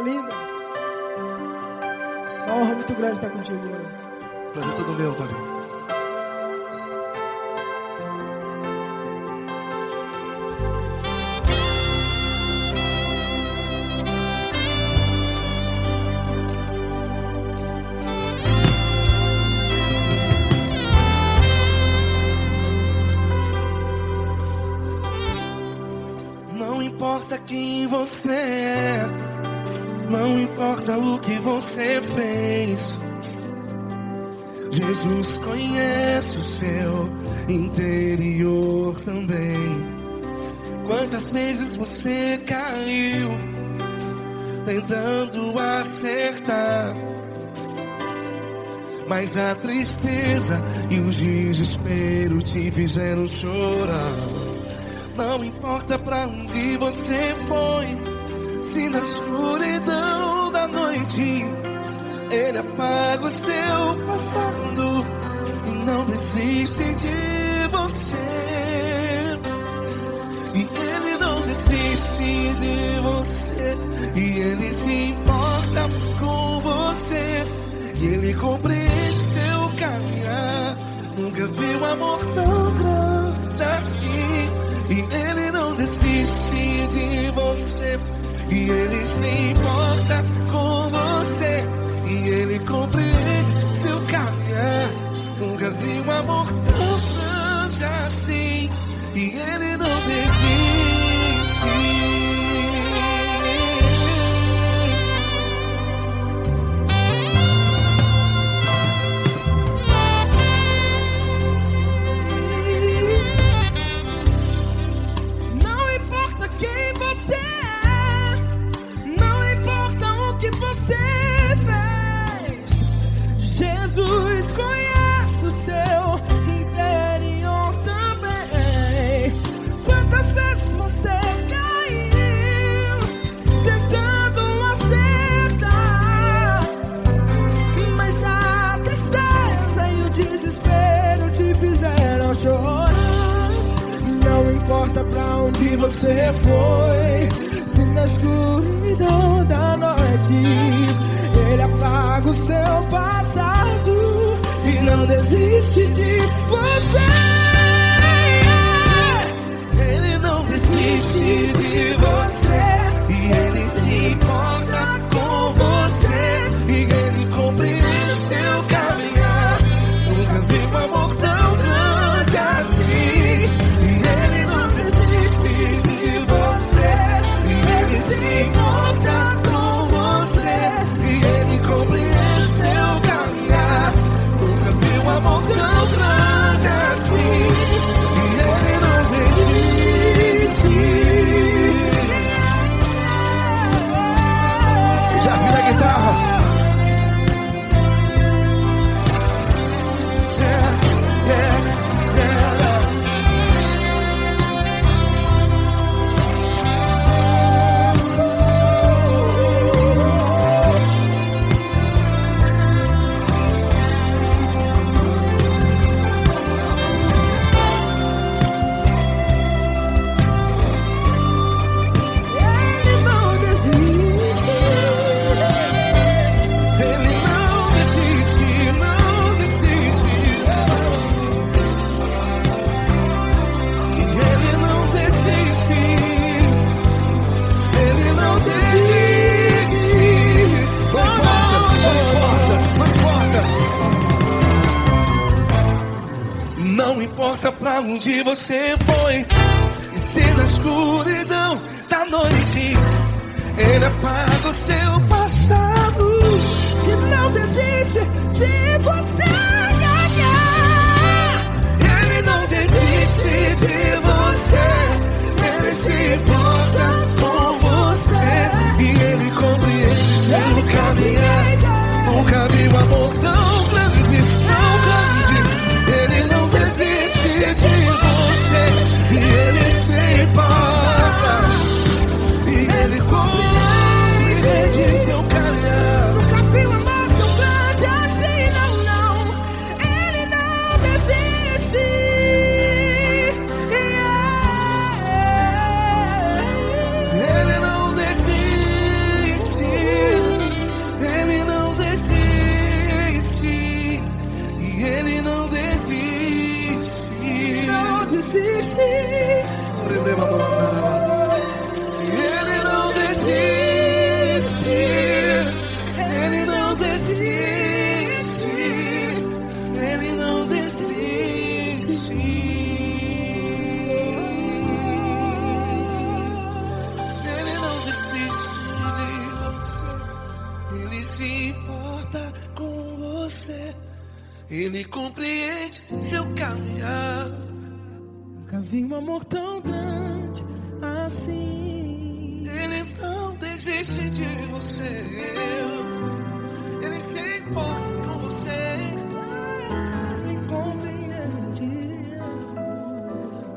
linda. Uma honra muito grande estar contigo hoje. Prazer todo meu, Paulinho. Não importa quem você é, não importa o que você fez, Jesus conhece o seu interior também. Quantas vezes você caiu tentando acertar, mas a tristeza e o desespero te fizeram chorar. Não importa pra onde você foi, se na escuridão da noite Ele apaga o seu passado e não desiste de você. E Ele não desiste de você, e Ele se importa com você, e Ele compreende seu caminhar. Nunca vi um amor tão grande assim. E Ele não desiste de você, e Ele se importa com você, e Ele compreende seu caminhar. Nunca vi um amor tão grande assim, e Ele não desiste. Jesus conhece o seu interior também. Quantas vezes você caiu tentando acertar, mas a tristeza e o desespero te fizeram chorar. Não importa pra onde você foi, se na escuridão da noite Ele apaga o seu passado e não desiste de você. Ele não desiste de você, e Ele se importa com você, e Ele compreende seu caminhar. Nunca vi um amor tão grande assim. E Ele não desiste de você, e Ele se importa com você, e Ele compreende seu caminhar. Nunca vi um amor tão grande assim. E Ele não desiste. Já vi a guitarra. Não importa pra onde você foi, e se na escuridão da noite Ele apaga o seu passado E não desiste de você. Ele não desiste de você, Ele se importa com você, e Ele compreende seu caminhar. Nunca vi um amor tão grande, tão grande. Ele não desiste de você, e Ele se importa, e Ele compreende Ele compreende seu caminhar. Nunca vi um amor tão grande assim. Ele não desiste de você. Ele se importa com você. Ele compreende.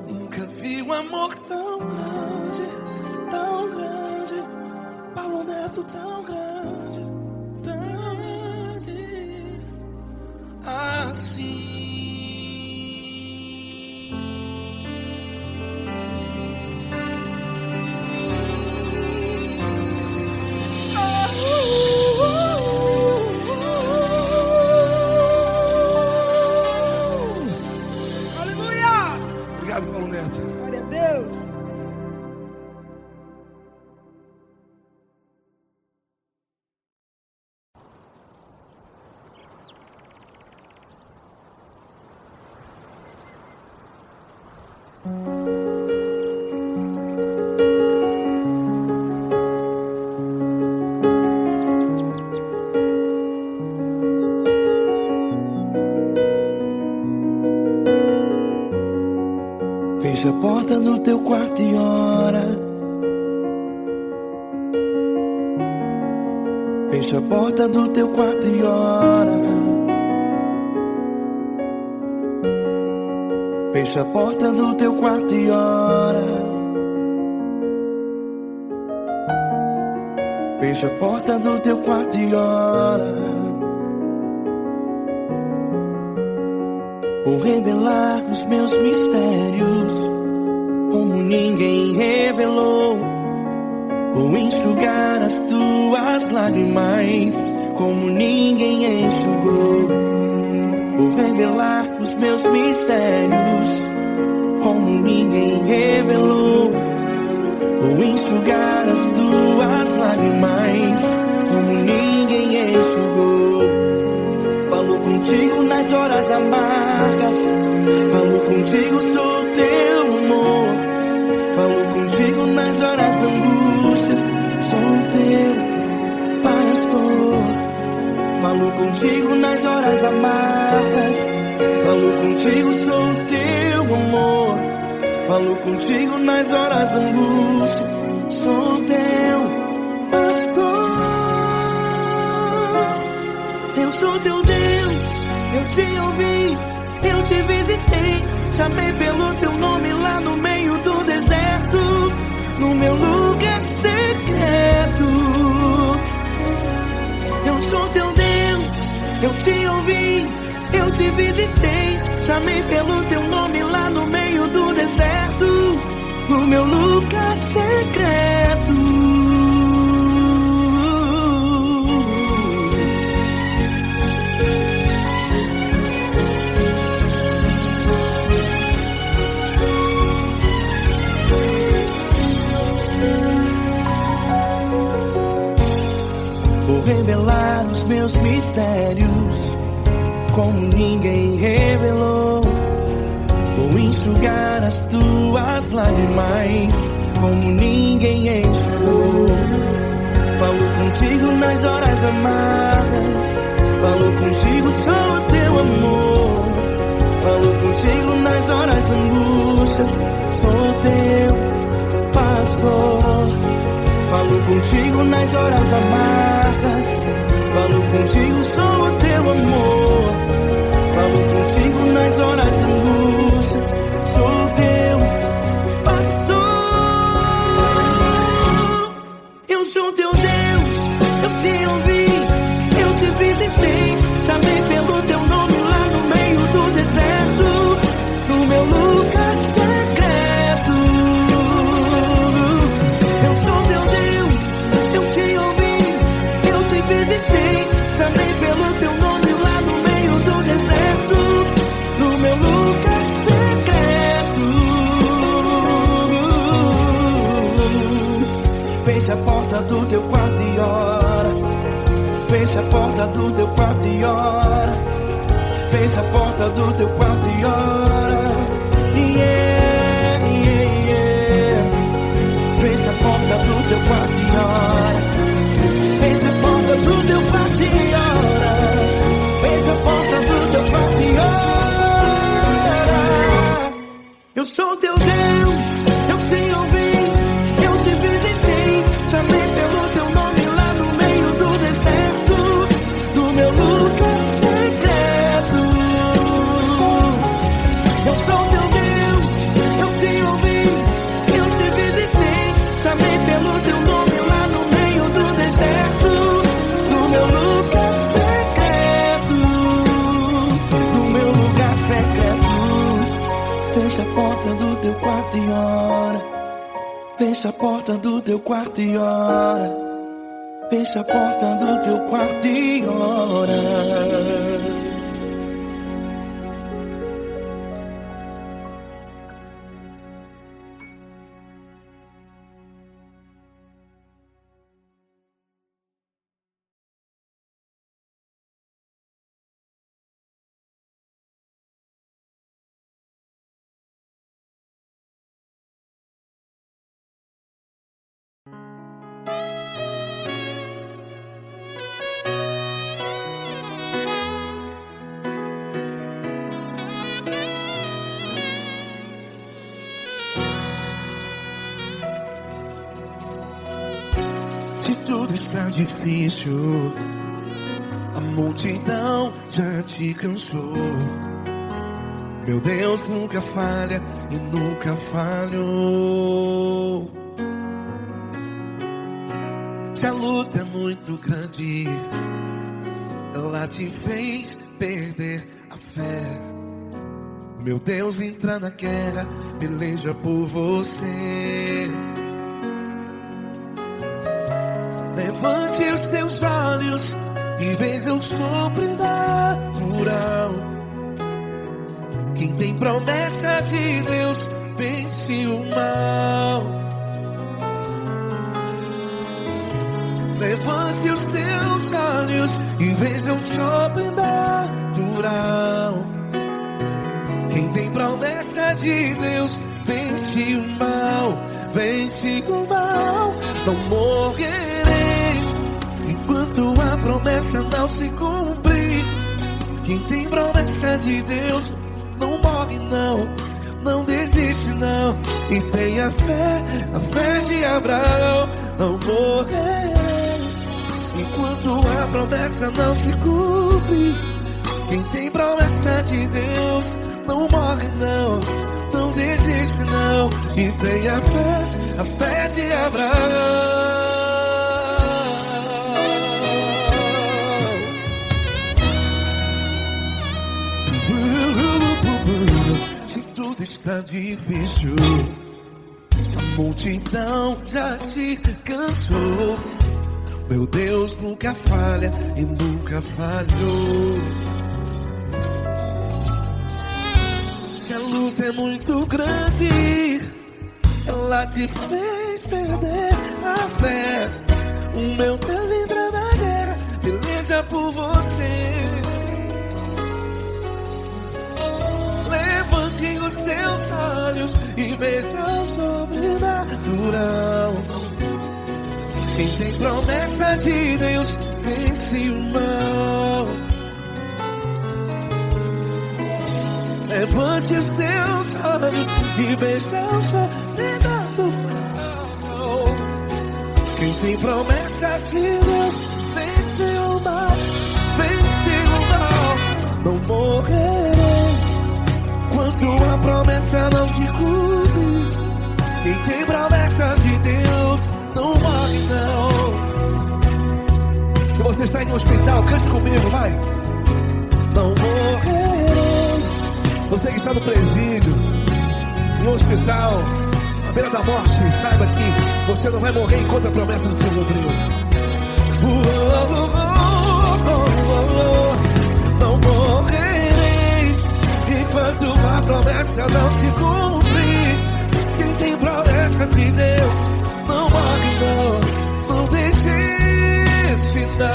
Nunca vi um amor tão grande, tão grande. Paulo Neto tão grande, assim. Aleluia! Obrigado, Paulo Neto. Glória a Deus. Fecha a porta do teu quarto e ora. Fecha a porta do teu quarto e ora. Fecha a porta do teu quarto e ora. Fecha a porta do teu quarto e ora. Vou revelar os meus mistérios como ninguém revelou. Vou enxugar as tuas lágrimas como ninguém enxugou. Vou revelar os meus mistérios como ninguém revelou. Vou enxugar as tuas lágrimas como ninguém enxugou. Falo contigo nas horas amargas. Falo contigo, sou teu amor. Falo contigo nas horas angústias. Sou teu pastor. Falo contigo nas horas amargas. Falo contigo, sou teu amor. Falo contigo nas horas angústias. Sou teu pastor. Eu sou teu Deus, eu te ouvi, eu te visitei. Chamei pelo teu nome lá no meio do deserto, no meu lugar secreto. Eu sou teu Deus, eu te ouvi, eu te visitei. Chamei pelo teu nome lá no meio do deserto, no meu lugar secreto. Vou revelar os meus mistérios como ninguém revelou. Vou enxugar as tuas lágrimas como ninguém enxugou. Falo contigo nas horas amargas. Falo contigo, sou teu amor. Falo contigo nas horas angústias. Sou teu pastor. Falo contigo nas horas amargas. Falo contigo, sou o teu amor. Falo contigo nas horas angústias. Sou teu pastor. Eu sou teu Deus, eu te ouvi, eu te visitei. Chamei pelo teu nome lá no meio do deserto, no meu lugar secreto. Eu sou teu Deus, eu te ouvi, eu te visitei. Chamei pelo teu nome lá no meio do deserto, no meu lugar secreto. Fecha a porta do teu quarto e ora. Fecha a porta do teu quarto e ora. Fecha a porta do teu quarto e ora. Yeah, yeah, yeah. Fecha a porta do teu quarto e ora. Fecha a porta do teu quarto e ora. Fecha a porta do teu quarto. Fecha a porta do teu quarto e ora. Fecha a porta do teu quarto e ora. Se tudo está difícil, a multidão já te cansou. Meu Deus nunca falha e nunca falhou. Se a luta é muito grande, ela te fez perder a fé. Meu Deus entra na guerra, peleja por você. Levante os teus olhos e veja o sobrenatural. Quem tem promessa de Deus vence o mal. Levante os teus olhos e veja o sobrenatural. Quem tem promessa de Deus vence o mal. Vence o mal. Não morrerei enquanto a promessa não se cumprir. Quem tem promessa de Deus não morre não, não desiste não. E tenha fé, a fé de Abraão. Não morrerei enquanto a promessa não se cumpre. Quem tem promessa de Deus não morre não, não desiste não. E tenha fé, a fé de Abraão. Se tudo está difícil, a multidão já te cansou. Meu Deus nunca falha e nunca falhou. Se a luta é muito grande, ela te fez perder a fé. O meu Deus entra na guerra, peleja por você. Levante os teus olhos e veja o sobrenatural. Quem tem promessa de Deus vence o mal. Levante os teus olhos e veja o sobrenatural. Quem tem promessa de Deus vence o mal. Vence o mal. Não morrerei enquanto a promessa não se cumpre. Quem tem promessa de Deus não morre não. Se você está em um hospital, cante comigo, vai. Não morrerei. Você que está no presídio, em um hospital, à beira da morte, saiba que você não vai morrer enquanto a promessa não se cumpriu. Não morrerei enquanto a promessa não se cumprir. Quem tem promessa de Deus não morre não, não desiste não.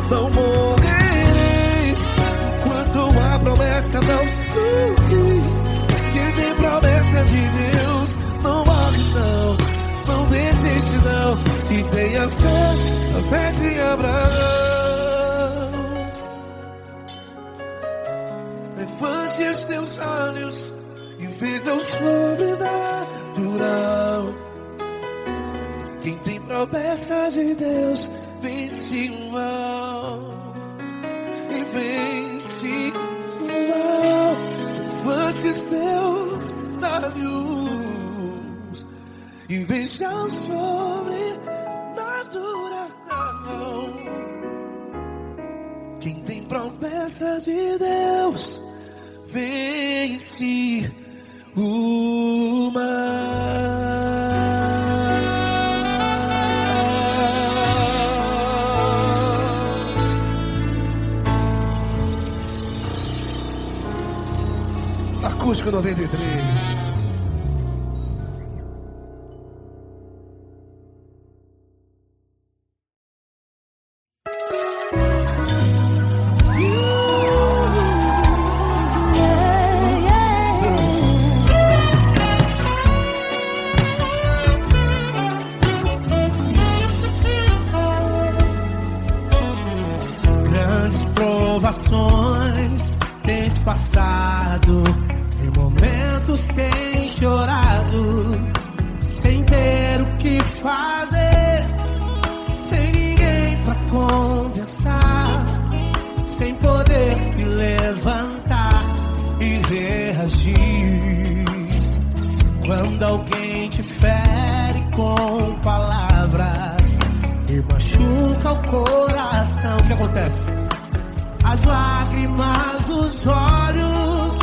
Não morrerei enquanto a promessa não se cumprir. Quem tem promessa de Deus não morre não, não desiste não. E tenha fé, a fé de Abraão. Levante os teus olhos e veja o sobrenatural. Quem tem promessa de Deus vence o mal. E vence o mal. Levante os teus olhos e veja o sobrenatural. Quem tem promessa de Deus vence o mal. Eco 93. Grandes provações tens passado, em momentos tens chorado, sem ter o que fazer, sem ninguém pra conversar, sem poder se levantar e reagir. Quando alguém te fere com palavras e machuca o coração, o que acontece? As lágrimas dos olhos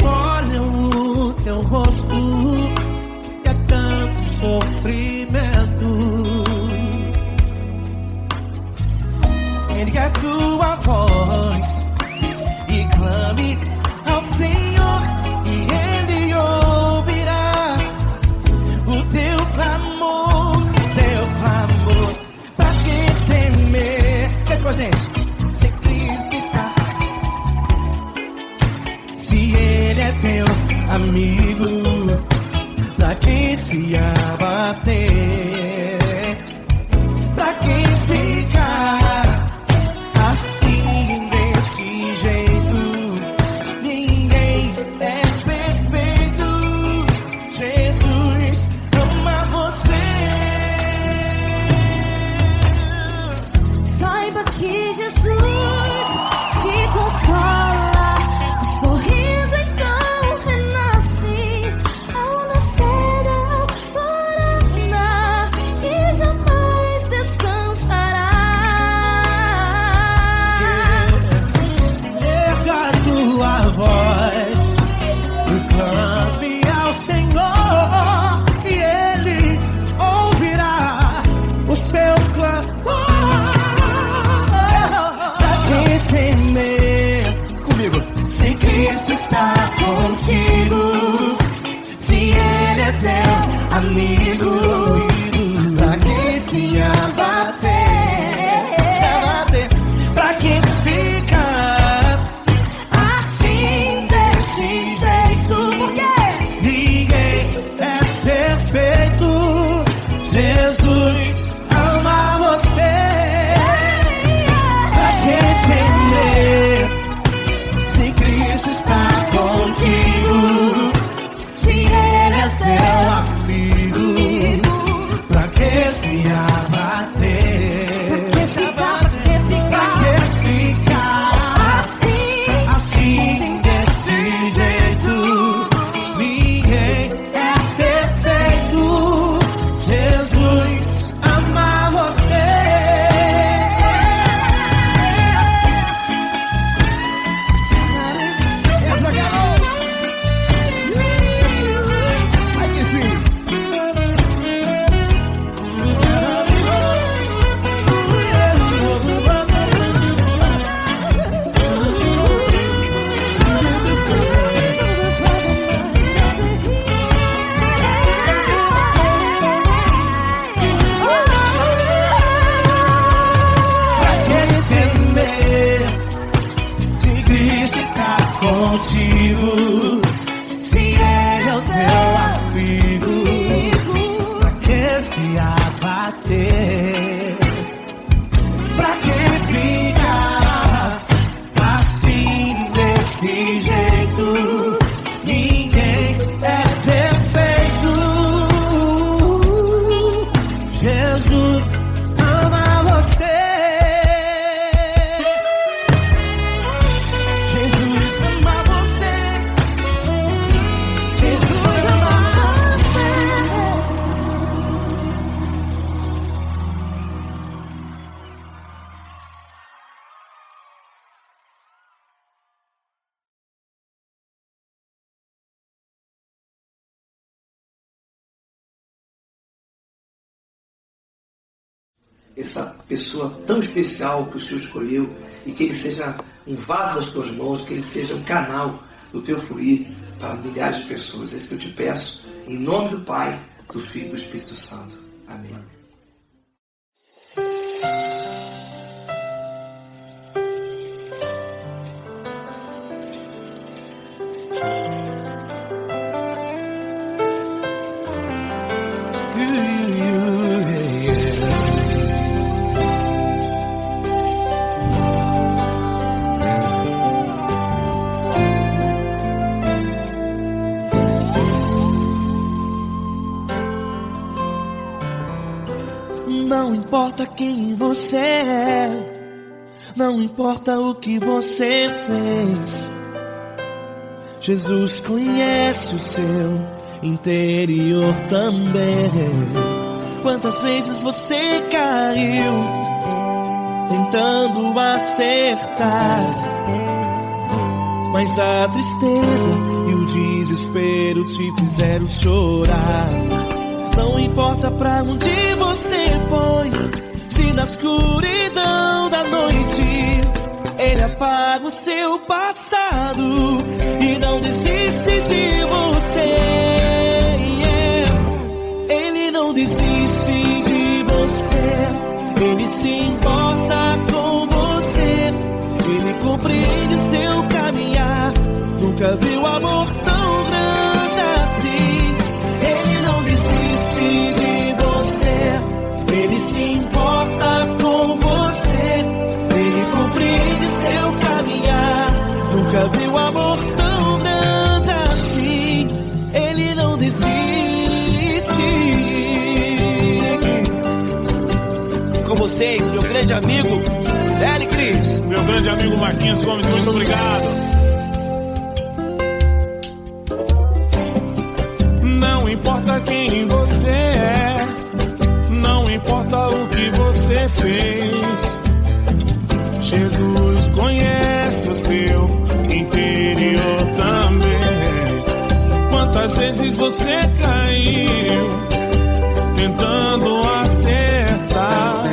molham o teu rosto, e é tanto sofrimento. Ergue a tua voz e clame ao Senhor, e Ele ouvirá o teu clamor, pra que temer? Cante com a gente. Se Cristo está, se Ele é teu amigo, pra que se abater? Pra que ficar assim desse jeito? Ninguém é perfeito. Jesus ama você. Saiba que Jesus te consola, o sorriso então renasce ao nascer da aurora e jamais descansará. Erga a tua voz e clame ao Senhor, e Ele ouvirá o seu clamor. Pra que temer? Comigo. Se Cristo está contigo, se Ele é teu amigo, pra que se abater? Pra que ficar assim desse jeito? Ninguém é perfeito. Jesus ama você. Pra que temer? Se Cristo está contigo, se Ele é teu amigo, pra que se abater? Pra que ficar assim desse jeito? Ninguém é perfeito. Jesus ama você. Essa garota. Vai que sim. Pra que temer? Se Cristo está contigo, se Ele é o teu amigo, pra que se abater? Pra que ficar assim desse jeito? Ninguém é perfeito. Jesus ama você. Jesus ama você. Jesus ama você. Essa pessoa tão especial que o Senhor escolheu, e que ele seja um vaso das tuas mãos, que ele seja um canal do teu fluir para milhares de pessoas. É isso que eu te peço, em nome do Pai, do Filho e do Espírito Santo. Amém. Não importa quem você é, não importa o que você fez, Jesus conhece o seu interior também. Quantas vezes você caiu tentando acertar, mas a tristeza e o desespero te fizeram chorar. Não importa pra onde você foi, se na escuridão da noite Ele apaga o seu passado e não desiste de você. Ele não desiste de você, Ele se importa com você, Ele compreende o seu caminhar. Nunca viu amor tão grande assim. Ele não desiste de você, Ele se importa com você, Ele compreende seu caminhar. Nunca viu amor tão grande assim. Ele não desiste. Com vocês, meu grande amigo L. Cris, meu grande amigo Marquinhos Gomes, muito obrigado. Não importa quem você é, não importa o que você fez, Jesus conhece o seu interior também. Quantas vezes você caiu tentando acertar,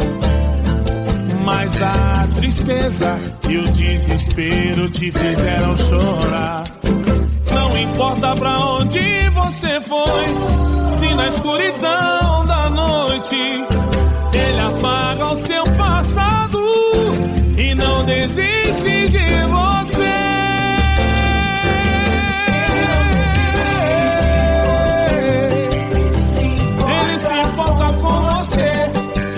mas a tristeza e o desespero te fizeram chorar. Não importa pra onde você foi, se na escuridão da noite Ele apaga o seu passado e não desiste de você. Ele se importa com você,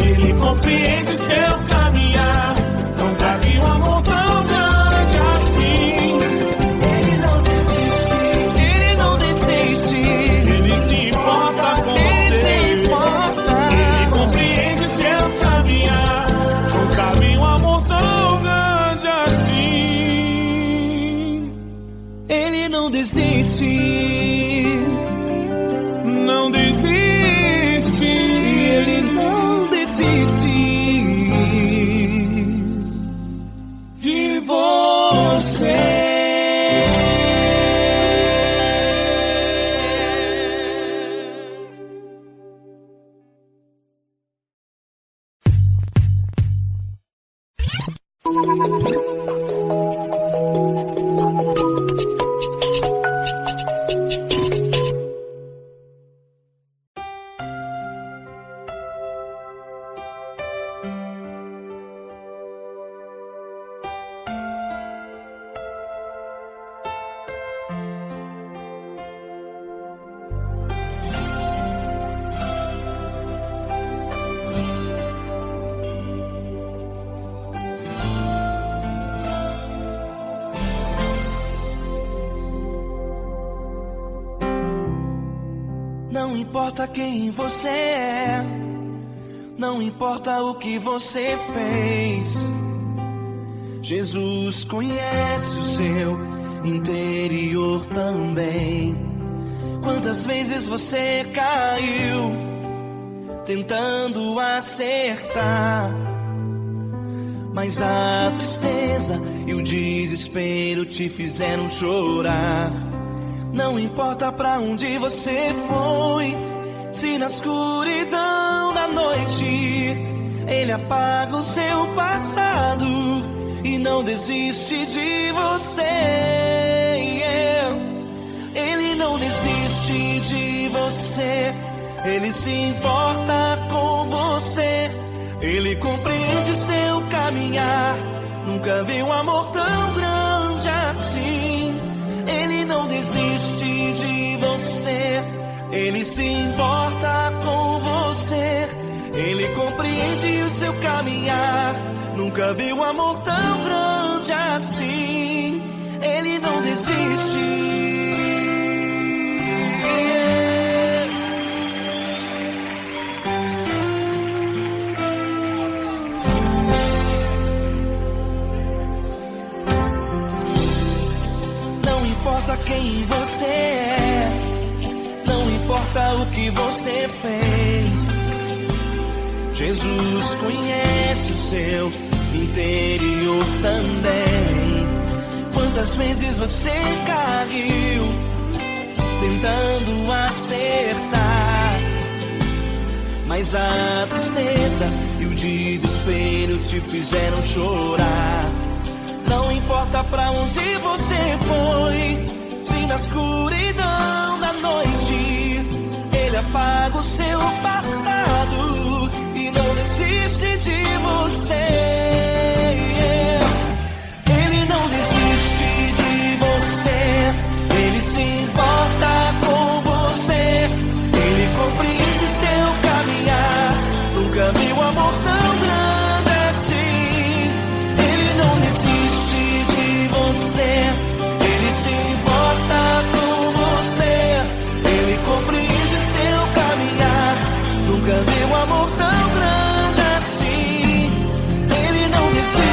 Ele compreende seu caminhar. Nunca vi um amor tão grande assim. Não desiste, não desiste, Ele não desiste de você. Não importa quem você é, não importa o que você fez, Jesus conhece o seu interior também. Quantas vezes você caiu tentando acertar, mas a tristeza e o desespero te fizeram chorar. Não importa pra onde você foi, se na escuridão da noite Ele apaga o seu passado e não desiste de você. Ele não desiste de você. Ele se importa com você. Ele compreende seu caminhar. Nunca vi um amor tão grande assim. Ele não desiste de você. Ele se importa com você. Ele compreende o seu caminhar. Nunca vi um amor tão grande assim. Ele não desiste. Não importa quem você é, não importa o que você fez, Jesus conhece o seu interior também. Quantas vezes você caiu tentando acertar, mas a tristeza e o desespero te fizeram chorar. Não importa pra onde você foi, se na escuridão da noite Ele apaga o seu passado e não desiste de você. Ele não desiste de você. Ele se importa com você. Ele compreende seu caminhar. Nunca vi um amor tão grande assim. Ele não desiste de você. Ele se importa com você. Ele compreende seu caminhar. Nunca vi um amor tão grande assim. Ele não desiste.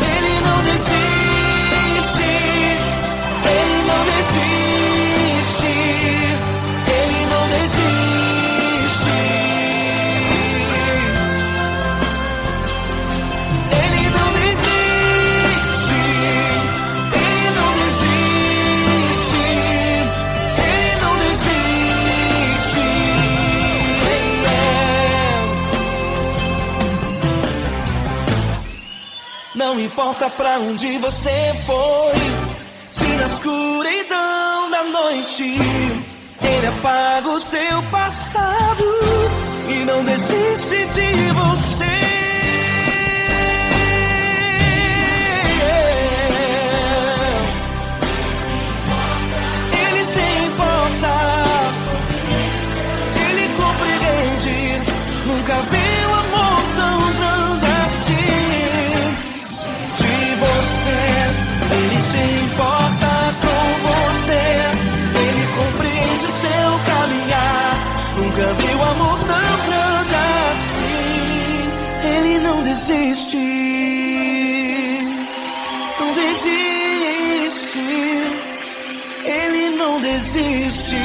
Ele não desiste. Ele não desiste. Ele não desiste. Ele não desiste. Ele não desiste. Ele não desiste. Não importa pra onde você foi, se na escuridão da noite Ele apaga o seu passado e não desiste de você. Ele se importa, Ele compreende. Nunca vi um amor tão grande assim de você. Ele se importa com você. Ele compreende seu caminhar. Nunca vi um amor tão grande assim. Ele não desiste. Não desiste. Ele não desiste.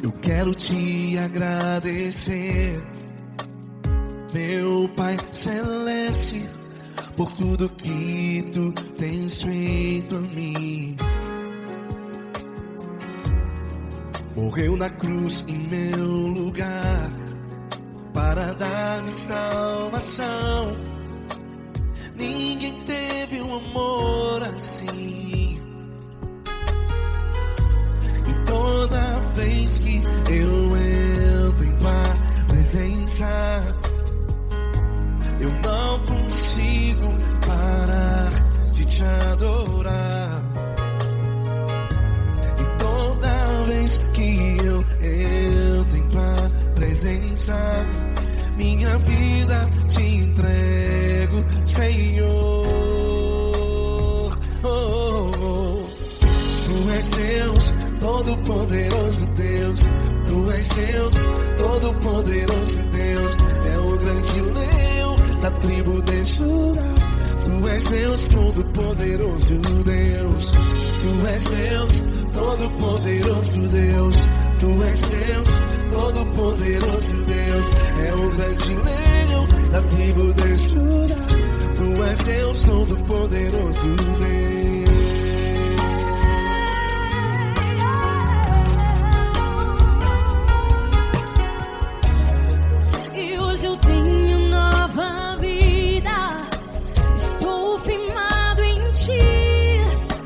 Eu quero te agradecer, meu Pai Celeste, por tudo que Tu tens feito a mim. Morreu na cruz em meu lugar para dar-me salvação. Ninguém teve um amor assim. E toda vez que eu entro em Tua presença, eu não consigo parar de Te adorar. E toda vez que eu entro em presença. Minha vida te entrego, Senhor. Tu és Deus, todo-poderoso Deus. Tu és Deus, todo-poderoso Deus. É o grande leão da tribo de Judá. Tu és Deus, todo-poderoso Deus. Tu és Deus, todo-poderoso Deus. Tu és Deus, todo-poderoso Deus. É o grande leão da tribo de Judá. Tu és Deus, todo-poderoso Deus. E hoje eu tenho nova vida. Estou firmado em ti.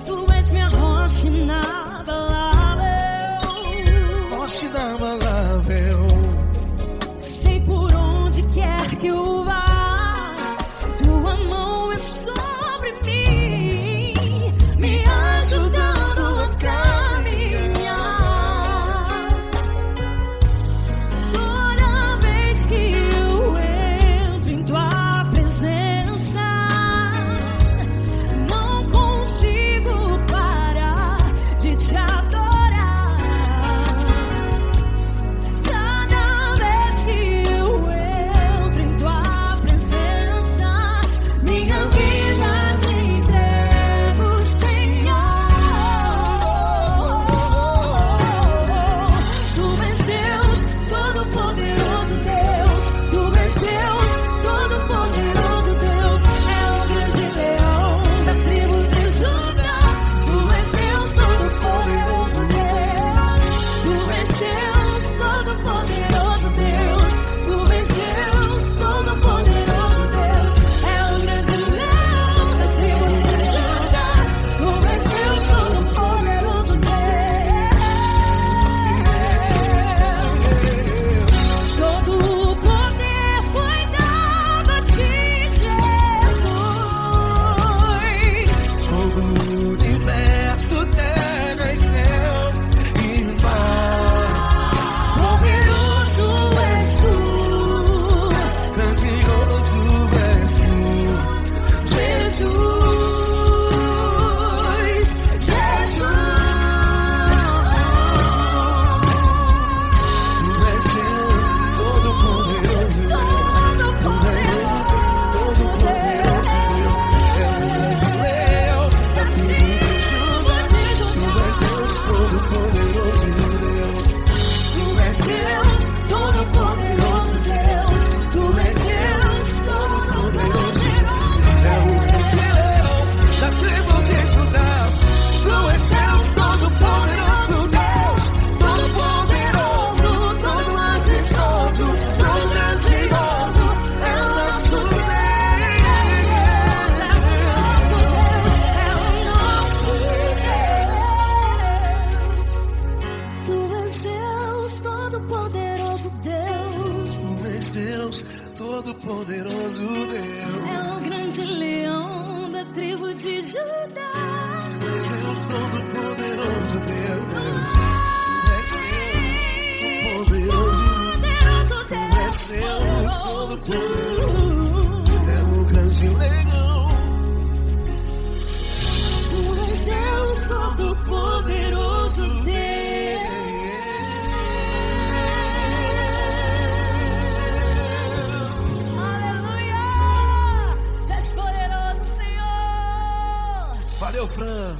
Tu és minha rocha inabalável. Rocha inabalável. Sei por onde quer que eu vá, tua mão é sobre mim, me ajudando a caminhar. Toda vez que eu entro em tua presença, não consigo parar de te adorar. Cada vez que eu entro em tua presença, minha vida te entrego, Senhor. Tu és Deus, todo-poderoso Deus. Tu és Deus, todo-poderoso Deus. É o grande leão da tribo de Judá. Tu és Deus, todo-poderoso Deus. Tu és Deus, todo-poderoso Deus. Tu és Deus, todo-poderoso Deus. É o grande leão da tribo de Judá. Tu és Deus, todo-poderoso Deus. Todo o poder foi dado a ti, Jesus. Todo o universo, terra e céu e mar. Poderoso és tu, Grandioso és tu, Jesus. Jesus. Tu és Deus, todo-poderoso Deus. Todo-poderoso Deus. É o grande leão da tribo de Judá. Tu és Deus, todo-poderoso Deus. Tu és Deus, todo-poderoso Deus. Tu és Deus, todo-poderoso. É o grande leão da tribo de Judá. Tu és Deus, todo-poderoso Deus. Todo-poderoso, todo majestoso, todo grandioso. É o nosso Deus. Tu és Deus, todo-poderoso Deus. Tu és Deus, todo-poderoso Deus. É o grande leão da tribo de Judá. Tu és Deus, todo-poderoso Deus. Tu és Deus, poderoso. Tu és Deus, todo-poderoso. É o grande leão. Tu és Deus, todo-poderoso Deus. Aleluia! Tu és poderoso, Senhor. Valeu, Fran.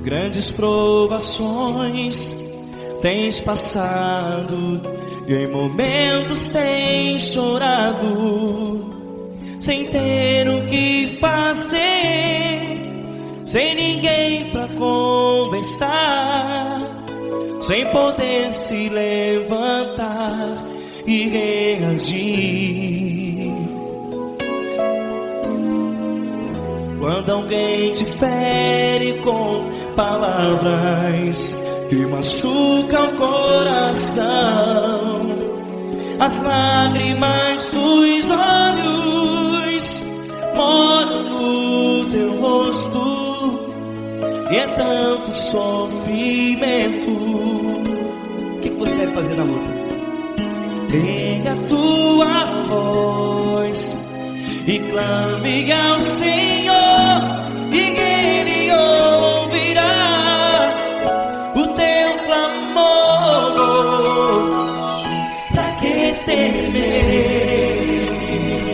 Grandes provações tens passado e em momentos tem chorado, sem ter o que fazer, sem ninguém pra conversar, sem poder se levantar e reagir. Quando alguém te fere com palavras que machucam o coração, as lágrimas dos olhos molham no teu rosto, e é tanto sofrimento. O que você deve fazer na luta? Pega a tua voz e clame ao Senhor, e Ele ouvirá o teu clamor. Pra que temer,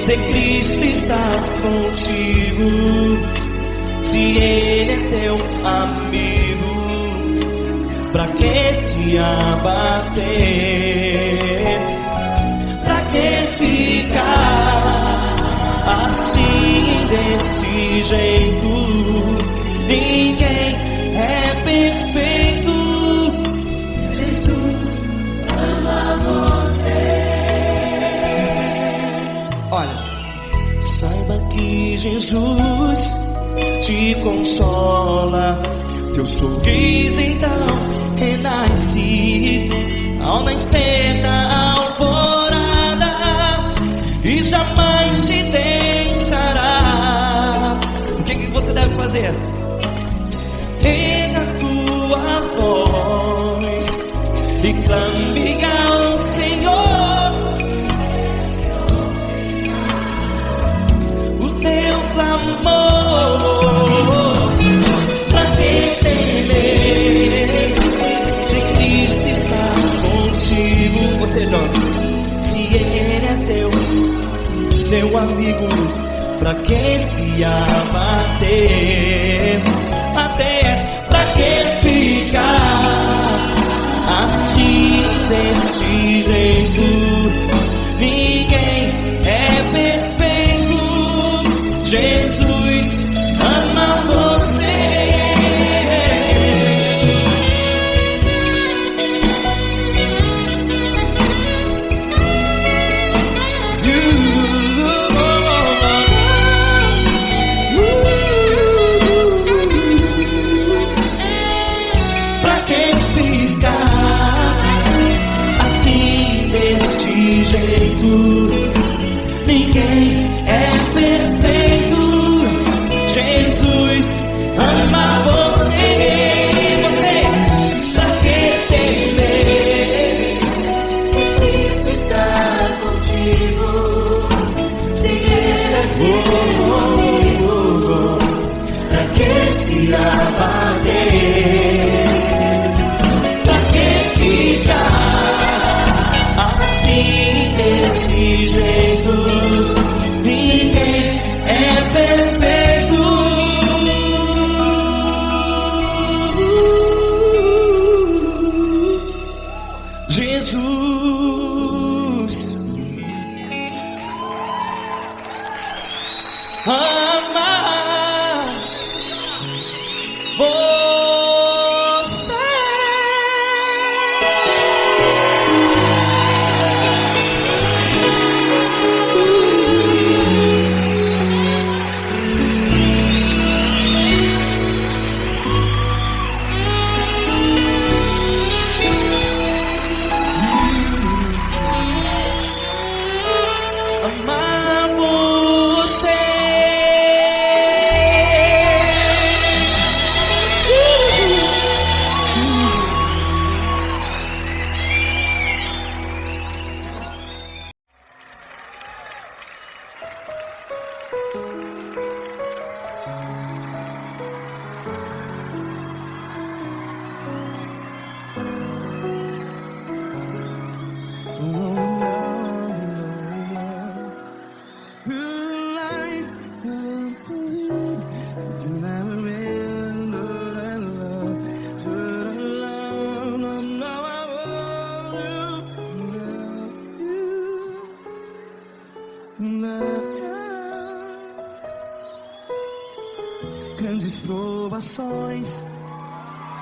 se Cristo está contigo, se Ele é teu amigo? Pra que se abater? Pra que ficar assim, desse jeito? Ninguém é perfeito. Jesus ama você. Olha, saiba que Jesus te consola, teu sorriso então renasce ao nascer da alvorada, e jamais te deixará. O que você deve fazer? Pega a tua voz e clame ao Senhor, o teu clamor. Pra que temer, se Cristo está contigo? Você joga. Se Ele é teu amigo, pra que se abater? Até pra que ficar assim, desse jeito? Ninguém é perfeito. Jesus ama você. vezes provações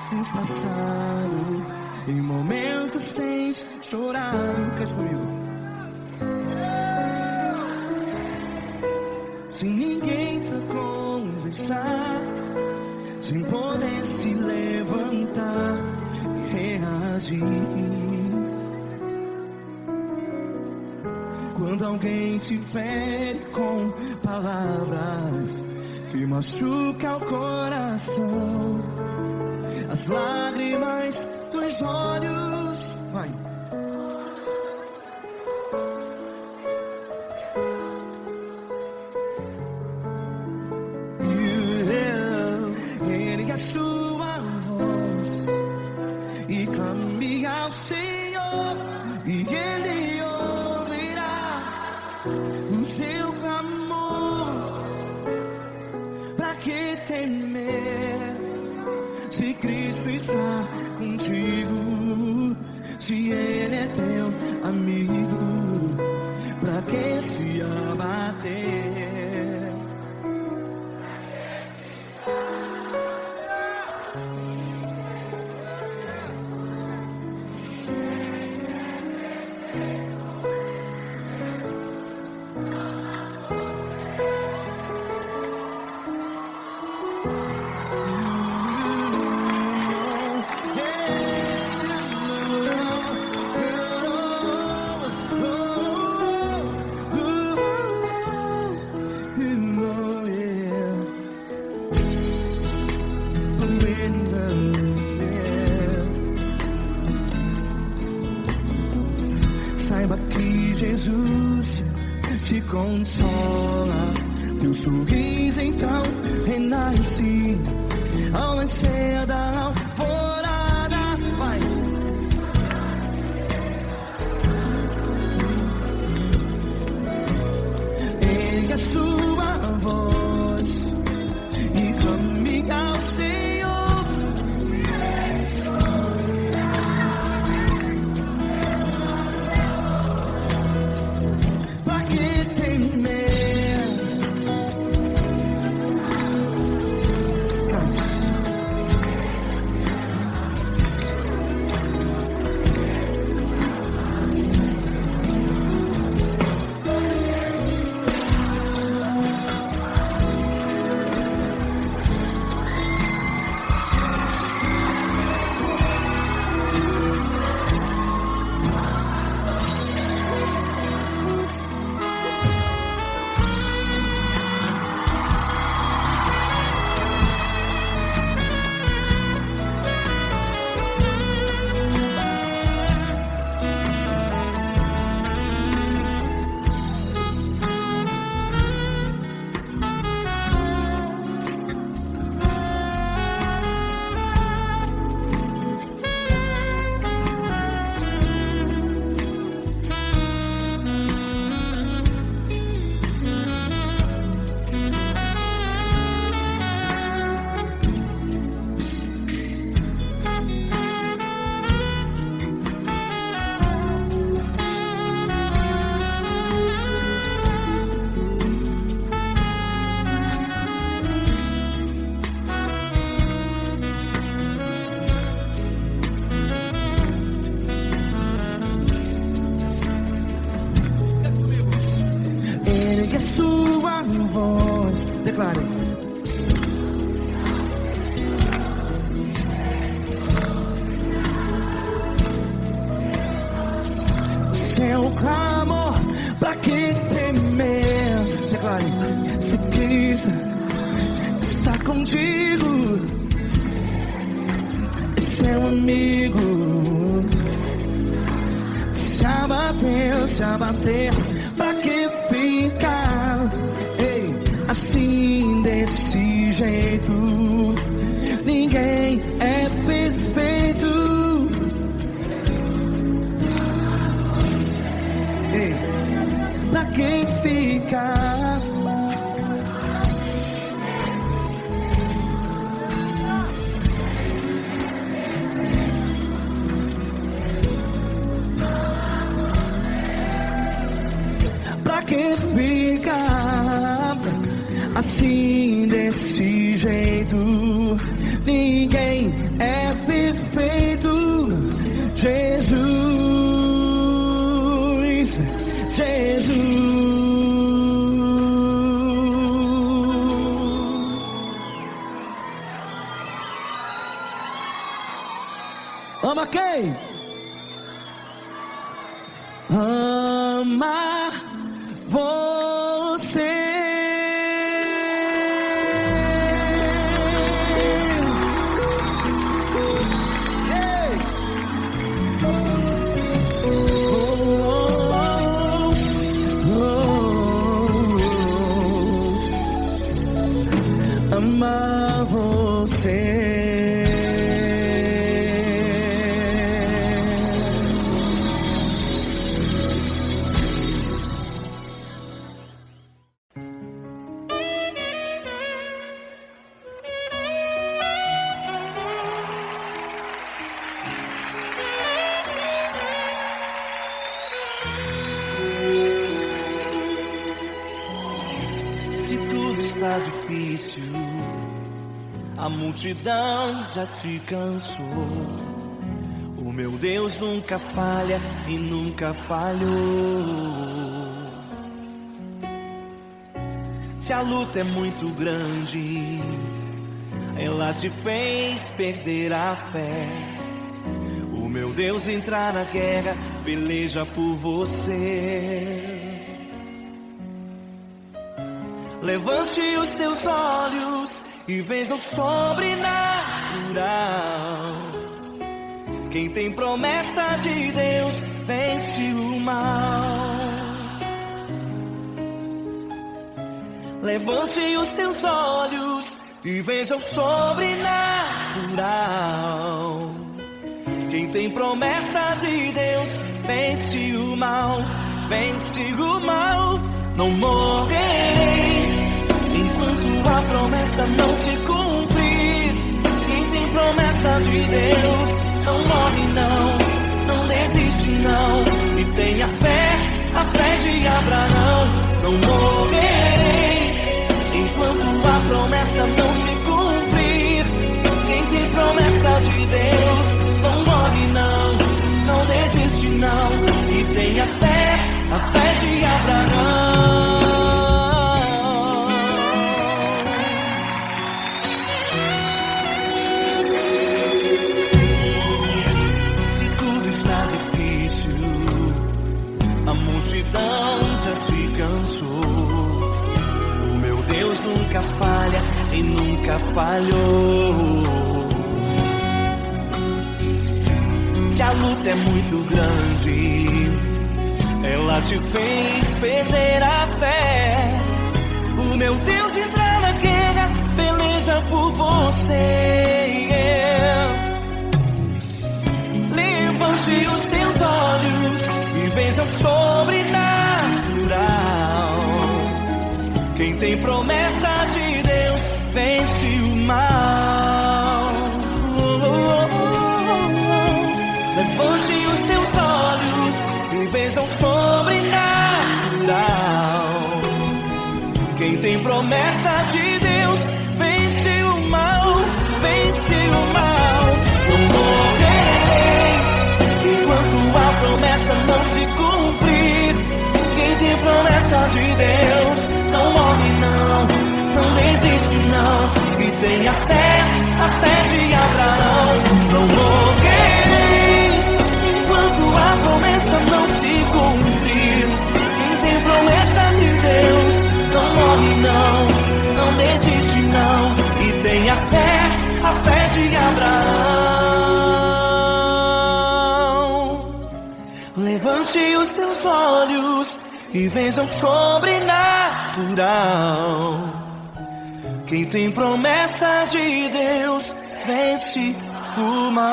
tens passado, em momentos tens chorado. Cante comigo. Sem ninguém pra conversar, sem poder se levantar e reagir. Quando alguém te fere com palavras que machucam o coração, as lágrimas dos olhos, vai. Ergue a sua voz e clame ao Senhor, e Ele ouvirá o seu clamor. Pra que temer, se Cristo está contigo? Se Ele é teu amigo, pra que se abater? Saiba que Jesus te consola, teu sorriso então renasce ao nascer da alvorada. Vai. Ergue a sua voz e clame ao Senhor. Ergue a sua voz, declare. Seu clamor, pra que temer? Declare. Se Cristo está contigo, é seu amigo. Se abater, pra que ficar assim desse jeito? Ninguém é perfeito. Pra que ficar? Pra que ficar assim desse jeito? Ama quem? Ama você. Amar você. Se tudo está difícil, a multidão já te cansou. O meu Deus nunca falha e nunca falhou. Se a luta é muito grande, ela te fez perder a fé. O meu Deus entrar na guerra, peleja por você. Levante os teus olhos e veja o sobrenatural. Quem tem promessa de Deus vence o mal. Levante os teus olhos e veja o sobrenatural. Quem tem promessa de Deus vence o mal. Vence o mal. Não morrerei enquanto a promessa não se cumprir. Quem tem promessa de Deus não morre não desiste não. E tenha fé, a fé de Abraão. Não morrerei enquanto a promessa não se cumprir. Quem tem promessa de Deus não morre não desiste não. E tenha fé, a fé de Abraão. A multidão já te cansou. O meu Deus nunca falha e nunca falhou. Se a luta é muito grande, ela te fez perder a fé. O meu Deus entrar na guerra, peleja por você. Levante os teus olhos e veja o sobrenatural. Quem tem promessa de Deus vence o mal. Levante os teus olhos e veja o sobrenatural. Quem tem promessa de Deus vence o mal. Vence o mal. Não morrerei enquanto a promessa não se cumprir. Quem tem promessa de Deus não morre não desiste não. E tenha fé, a fé de Abraão. Não morrerei enquanto a promessa não se cumprir. Quem tem promessa de Deus não morre não desiste não. E tenha fé, a fé de Abraão. Levante os teus olhos e veja o sobrenatural. Quem tem promessa de Deus vence o mal.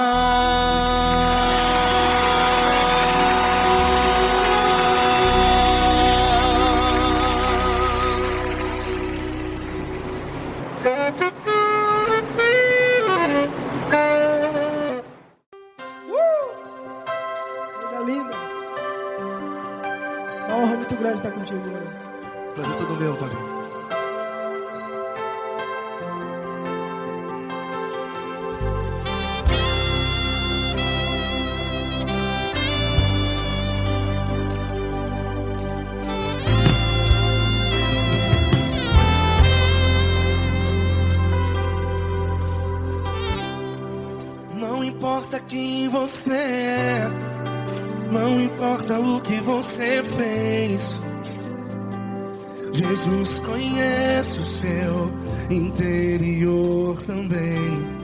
Coisa linda. Uma honra muito grande estar contigo, mano. Prazer todo meu, Paulinho. importa quem você é, não importa o que você fez, Jesus conhece o seu interior também.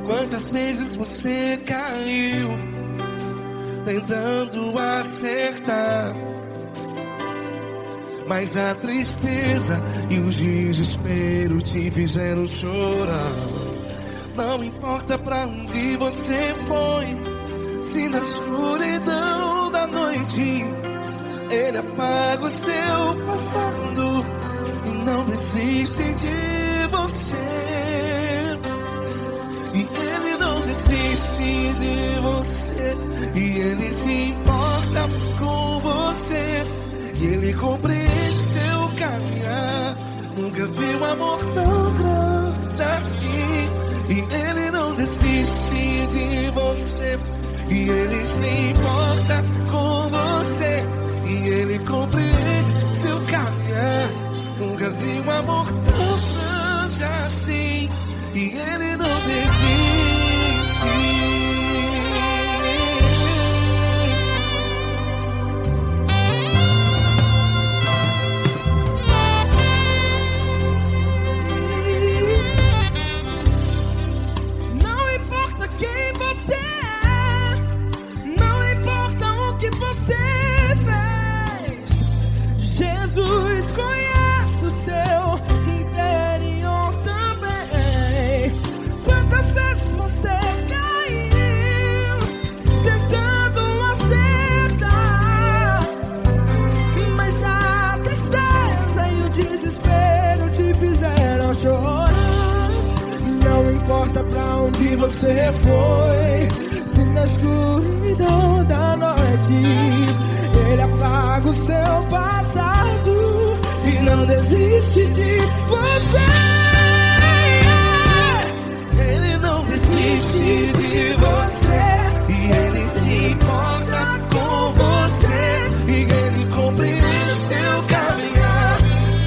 Quantas vezes você caiu tentando acertar, mas a tristeza e o desespero te fizeram chorar. Não importa pra onde você foi, se na escuridão da noite Ele apaga o seu passado e não desiste de você. E Ele não desiste de você, e Ele se importa com você, e Ele compreende seu caminhar. Nunca vi um amor tão grande assim. E Ele não desiste de você, e Ele se importa com você, e Ele compreende seu caminhar. Nunca vi um amor tão grande assim. E Ele não desiste. Não importa quem você é, não importa o que você fez, Jesus conhece o seu interior também. Quantas vezes você caiu tentando acertar, mas a tristeza e o desespero te fizeram chorar. Não importa pra onde você foi, se na escuridão da noite Ele apaga o seu passado e não desiste de você. Ele não desiste de você, e Ele se importa com você, e Ele compreende seu caminhar.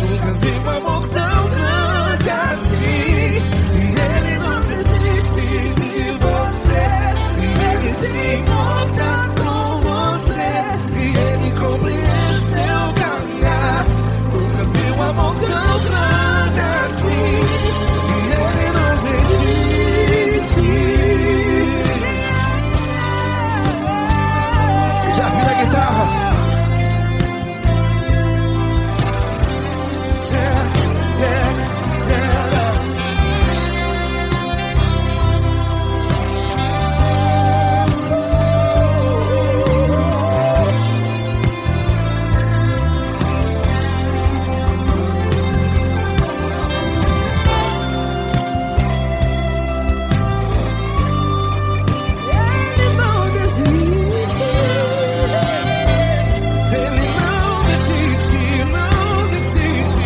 Nunca vi um amor tão grande assim. E Ele não desiste de você, e Ele se importa com você, e Ele compreende seu caminhar. Nunca vi um amor tão grande assim. E Ele não desiste. Já vi a guitarra. Ele não desiste. Ele não desiste, não desiste.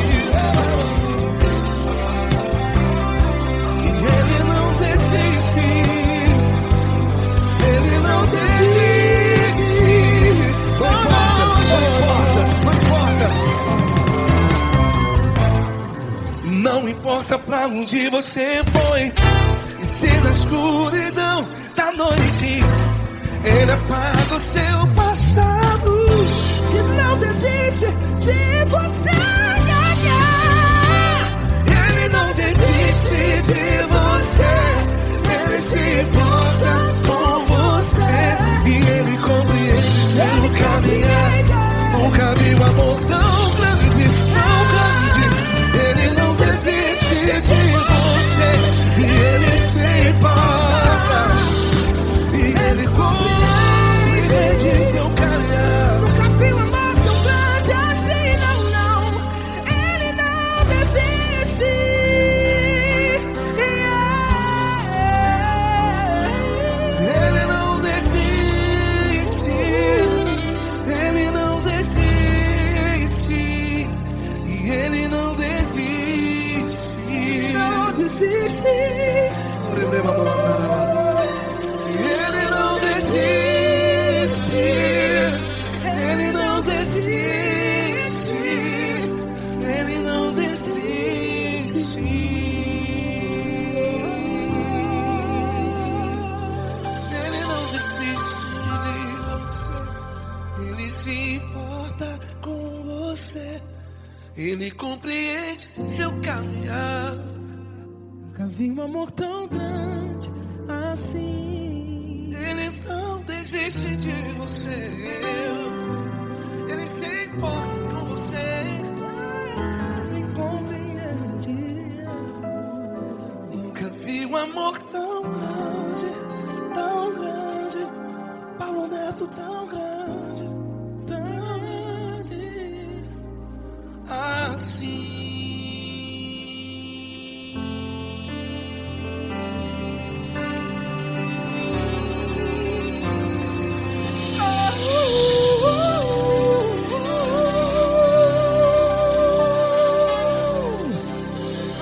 E Ele não desiste. Ele não desiste. Não importa, não importa, não importa. Não importa pra onde você foi, e se na escuridão da noite Ele apaga o seu passado E não desiste de você. Ele não desiste de você, Ele se importa com você, e Ele compreende seu caminhar. Nunca vi um amor tão grande, tão grande. Ele não desiste de você, e Ele se importa, e Ele compreende Ele compreende seu caminhar. Nunca vi um amor tão grande assim. Ele não desiste de você. Ele se importa com você. Ele compreende. Nunca vi um amor Tão grande, tão grande. Paulo Neto tão grande, tão grande. assim.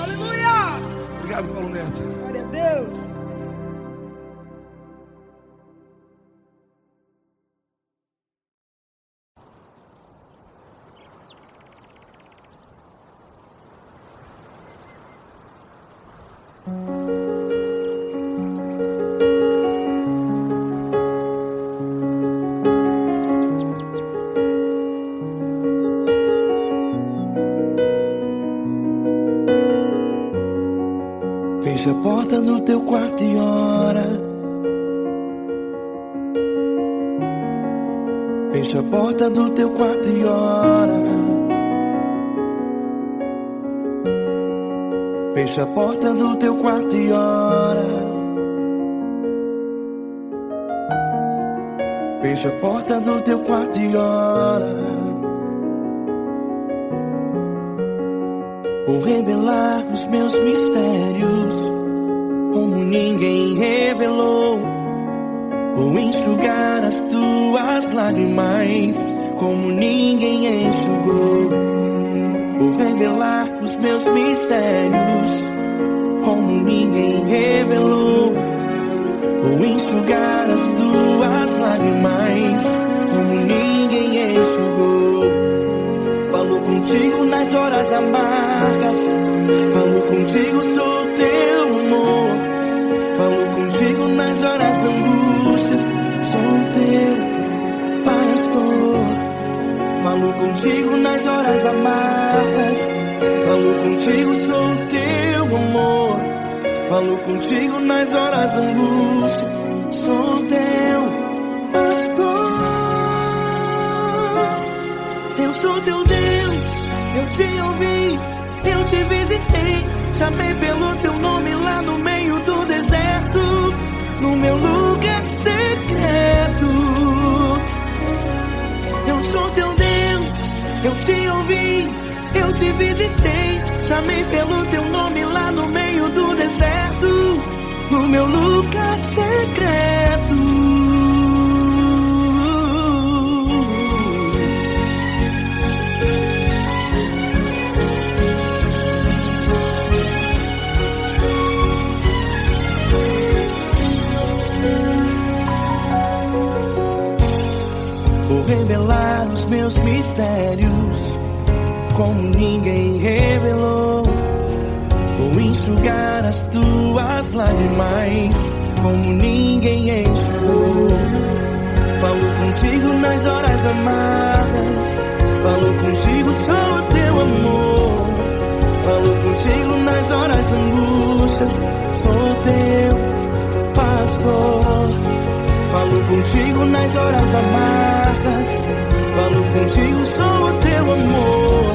Aleluia! Obrigado, Paulo Neto. Glória a Deus. Fecha a porta do teu quarto e ora. Fecha a porta do teu quarto e ora. Fecha a porta do teu quarto e ora. Fecha a porta do teu quarto e ora. Vou revelar os meus mistérios como ninguém revelou. Vou enxugar as tuas lágrimas como ninguém enxugou. Vou revelar os meus mistérios como ninguém revelou. Vou enxugar as tuas lágrimas como ninguém enxugou. Falo contigo nas horas amargas. Falo contigo, sou teu amor. Falo contigo nas horas angústias. Sou teu pastor. Falo contigo nas horas amargas. Falo contigo, sou teu amor. Falo contigo nas horas angústias. Sou teu pastor. Eu sou teu Deus, eu te ouvi, eu te visitei. Chamei pelo teu nome lá no meio do deserto, no meu lugar secreto. Eu sou teu Deus, eu te ouvi, eu te visitei. Chamei pelo teu nome lá no meio do deserto, no meu lugar secreto. Vou revelar os meus mistérios como ninguém revelou. Vou enxugar as tuas lágrimas como ninguém enxugou. Falo contigo nas horas amargas. Falo contigo, sou teu amor. Falo contigo nas horas angústias. Sou teu pastor. Falo contigo nas horas amargas. Falo contigo, sou o teu amor.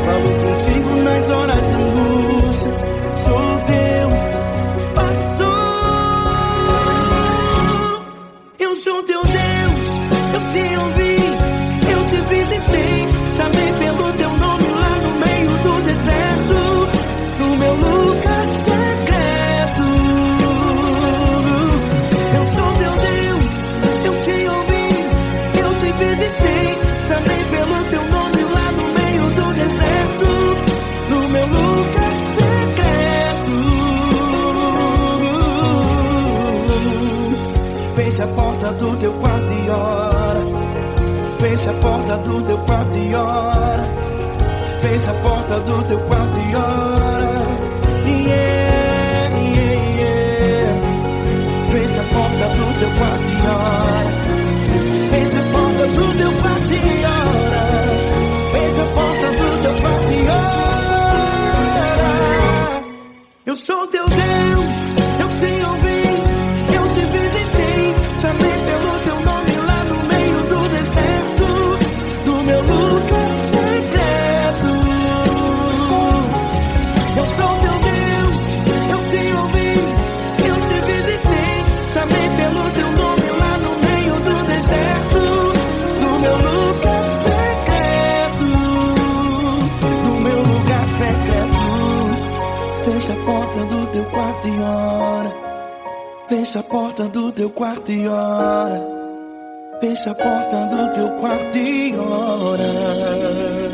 Falo contigo nas horas angústias. Sou teu pastor. Eu sou teu Deus, eu te ouvi, eu te visitei. Chamei pelo teu nome lá no meio do deserto, no meu lugar secreto. Eu sou teu Deus, eu te ouvi, eu te visitei. Chamei pelo teu nome lá no meio do deserto, no meu lugar secreto. Fecha a porta do teu quarto e ora. Fecha a porta do teu quarto e ora. Fecha a porta do teu quarto e ora. Yeah, yeah, yeah. Fecha a porta do teu quarto e ora. Fecha a porta do teu quarto e ora. Fecha a porta do teu quarto Fecha a porta do teu quarto e ora. Fecha a porta do teu quarto e ora.